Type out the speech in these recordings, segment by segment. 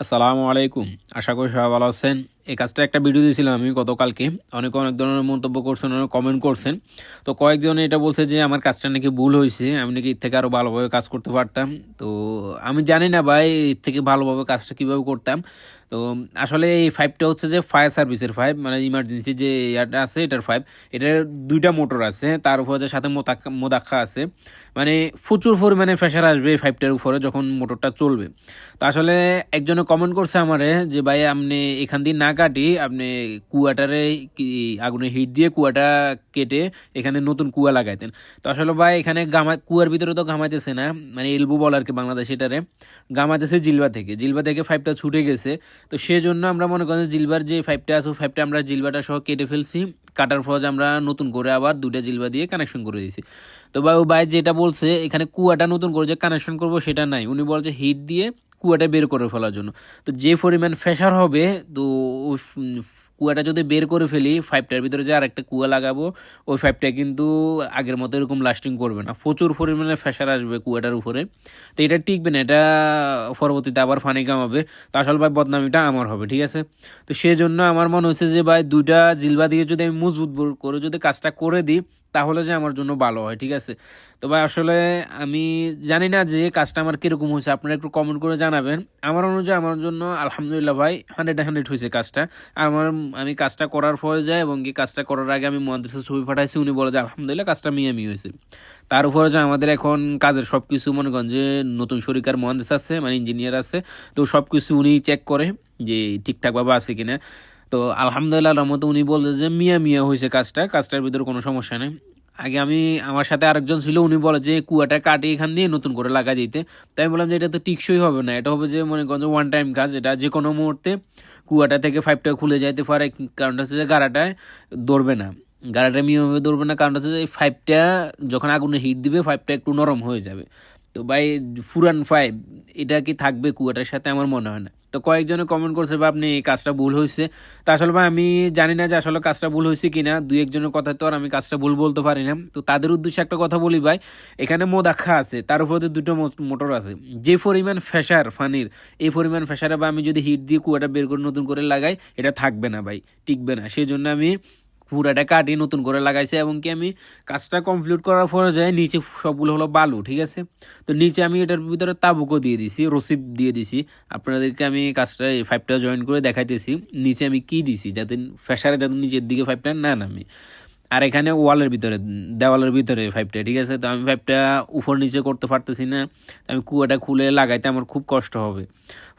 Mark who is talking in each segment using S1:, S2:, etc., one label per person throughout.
S1: আসসালামু আলাইকুম। আশা করি সবাই ভালো আছেন। এই কাজটা একটা ভিডিও দিয়েছিলাম আমি গতকালকে। অনেকে অনেক ধরনের মন্তব্য করছেন, অনেক কমেন্ট করছেন। তো কয়েকজন এটা বলছে যে আমার কাজটা নাকি ভুল হয়েছে, আমি নাকি এর থেকে আরও ভালোভাবে কাজ করতে পারতাম। তো আমি জানি না ভাই এর থেকে ভালোভাবে কাজটা কীভাবে করতাম। তো আসলে এই ফাইভটা হচ্ছে যে ফায়ার সার্ভিসের ফাইভ, মানে ইমার্জেন্সি যে ইয়াটা আছে এটার ফাইভ। এটার দুইটা মোটর আছে, তার উপরে যে সাথে মোদাক্কা আছে। মানে প্রচুর পরিমাণে প্রেশার আসবে এই ফাইভটার উপরে যখন মোটরটা চলবে। তো আসলে একজনে কমেন্ট করছে আমারে যে ভাই আপনি এখান দিয়ে না কাটি, আপনি কুয়াটারে কি আগুনে হিট দিয়ে কুয়াটা কেটে এখানে নতুন কুয়া লাগাইতেন। তো আসলে ভাই এখানে কুয়ার ভিতরে তো ঘামাইতেছে না, মানে এলবো বল আর কি বাংলাদেশ, এটারে ঘামাইতেছে জিলবা থেকে ফাইভটা ছুটে গেছে। তো সেজন্য আমরা মনে করেন জিলবার যে ফাইভটা আছে ওই ফাইভটা আমরা জিলবাটা সহ কেটে ফেলছি। কাটার ফজ আমরা নতুন করে আবার দুইটা জিলবা দিয়ে কানেকশন করে দিয়েছি। তো ভাই ও ভাই যেটা বলছে এখানে কুয়াটা নতুন করে যে কানেকশন করবো সেটা নাই, উনি বলছে হিট দিয়ে কুয়াটা বের করে ফেলার জন্য। তো যে পরিমাণ প্রেশার হবে, তো ওই কুয়াটা যদি বের করে ফেলি ফাইভটার ভিতরে যে আরেকটা কুয়া লাগাবো, ওই ফাইভটা কিন্তু আগের মতো এরকম লাস্টিং করবে না, প্রচুর পরিমাণে প্রেশার আসবে কুয়াটার উপরে। তো এটা টিকবে না, এটা পরবর্তীতে আবার ফানি কামাবে। তো আসলে ভাই বদনামিটা আমার হবে, ঠিক আছে। তো সেজন্য আমার মনে হচ্ছে যে ভাই দুইটা জিলবা দিয়ে যদি আমি মজবুত করে যদি কাজটা করে দিই তাহলে যে আমার জন্য ভালো হয়, ঠিক আছে। তো ভাই আসলে আমি জানি না যে কাজটা আমার কীরকম হয়েছে, আপনারা একটু কমেন্ট করে জানাবেন। আমার অনুযায়ী আমার জন্য আলহামদুলিল্লাহ ভাই 100 হয়েছে কাজটা। আমি কাজটা করার পরে যাই এবং কি কাজটা করার আগে আমি মহাদেশের ছবি পাঠাইছি, উনি বলে যে আলহামদুলিল্লাহ কাজটা মিয়ামি হয়েছে। তার উপরে যে আমাদের এখন কাজের সব কিছু মনে করেন যে নতুন শরিকার মহাদেশ আছে, মানে ইঞ্জিনিয়ার আছে, তো সব কিছু উনি চেক করে যে ঠিকঠাকভাবে আছে কিনা। তো আলহামদুলিল্লাহ রহমতে উনি বলছে যে মিয়া হয়েছে কাজটার ভিতরে কোনো সমস্যা নেই। আগে আমার সাথে আরেকজন ছিল, উনি বলে যে কুয়াটা কাটে এখান দিয়ে নতুন করে লাগা দিতে। তাই আমি বললাম যে এটা তো টিকসই হবে না, এটা হবে যে মনে করেন যে ওয়ান টাইম কাজ, এটা যে কোনো মুহূর্তে কুয়াটা থেকে ফাইভটা খুলে যাইতে পারে। কারণটা হচ্ছে যে গাড়াটায় ধরবে না, গাড়াটা মিয়াভাবে ধরবে না, কারণটা হচ্ছে যে এই ফাইভটা যখন আগুনে হিট দিবে ফাইভটা একটু নরম হয়ে যাবে। তো ভাই ফুরান ফাইভ এটা কি থাকবে কুয়াটার সাথে, আমার মনে হয় না। তো কয়েকজনে কমেন্ট করছে বা আপনি এই কাজটা ভুল হয়েছে। তা আসলে ভাই আমি জানি না যে আসলে কাজটা ভুল হয়েছে কিনা, দুই একজনের কথা তো আর আমি কাজটা ভুল বলতে পারি না। তো তাদের উদ্দেশ্যে একটা কথা বলি ভাই, এখানে মোদাক্ষা আছে, তার উপরে যে দুটো মোটর আছে, যে পরিমাণ ফ্যাসার ফানির, এই পরিমাণ ফ্যাসারে বা আমি যদি হিট দিয়ে কুয়াটা বের করে নতুন করে লাগাই, এটা থাকবে না ভাই, টিকবে না। সেই জন্য আমি পুরাটা কাটি নতুন করে লাগাইছে এবং কি আমি কাজটা কমপ্লিট করার পরে যায় নিচে সবগুলো হলো বালু, ঠিক আছে। তো নিচে আমি এটার ভিতরে তাবুকও দিয়ে দিছি, রসিদ দিয়ে দিছি। আপনাদেরকে আমি কাজটা এই ফাইভটা জয়েন করে দেখাইতেছি নিচে আমি কি দিছি, যাতে ফ্যাসারে যাতে নিচের দিকে ফাইভটা না নামে। আর এখানে দেওয়ালের ভিতরে ফাইভটা, ঠিক আছে। তো আমি ফাইভটা উপর নিচে করতে পারতেছি না, আমি কুয়াটা খুলে লাগাইতে আমার খুব কষ্ট হবে।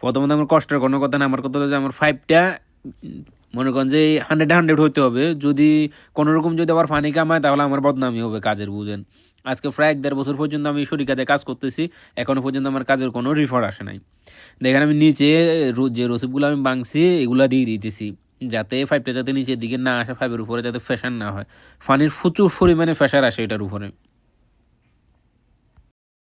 S1: প্রথমত আমার কষ্টের কোনো কথা না, আমার কথা হলো যে আমার ফাইভটা মনে করেন যে 100 হইতে হবে। যদি কোনোরকম যদি আবার ফানি কামায় তাহলে আমার বদনামি হবে কাজের, বুঝেন। আজকে প্রায় 1.5 বছর পর্যন্ত আমি শরিকাতে কাজ করতেছি, এখনো পর্যন্ত আমার কাজের কোনো রিফান্ড আসে নাই। দেখেন আমি নিচে যে রসিদগুলো আমি বাংছি এগুলা দিয়ে দিতেছি, যাতে ফাইভটা যাতে নিচের দিকে না আসে, ফাইভের উপরে যাতে ফ্যাশন না হয়। ফানির প্রচুর পরিমাণে ফ্যাশার আসে এটার উপরে।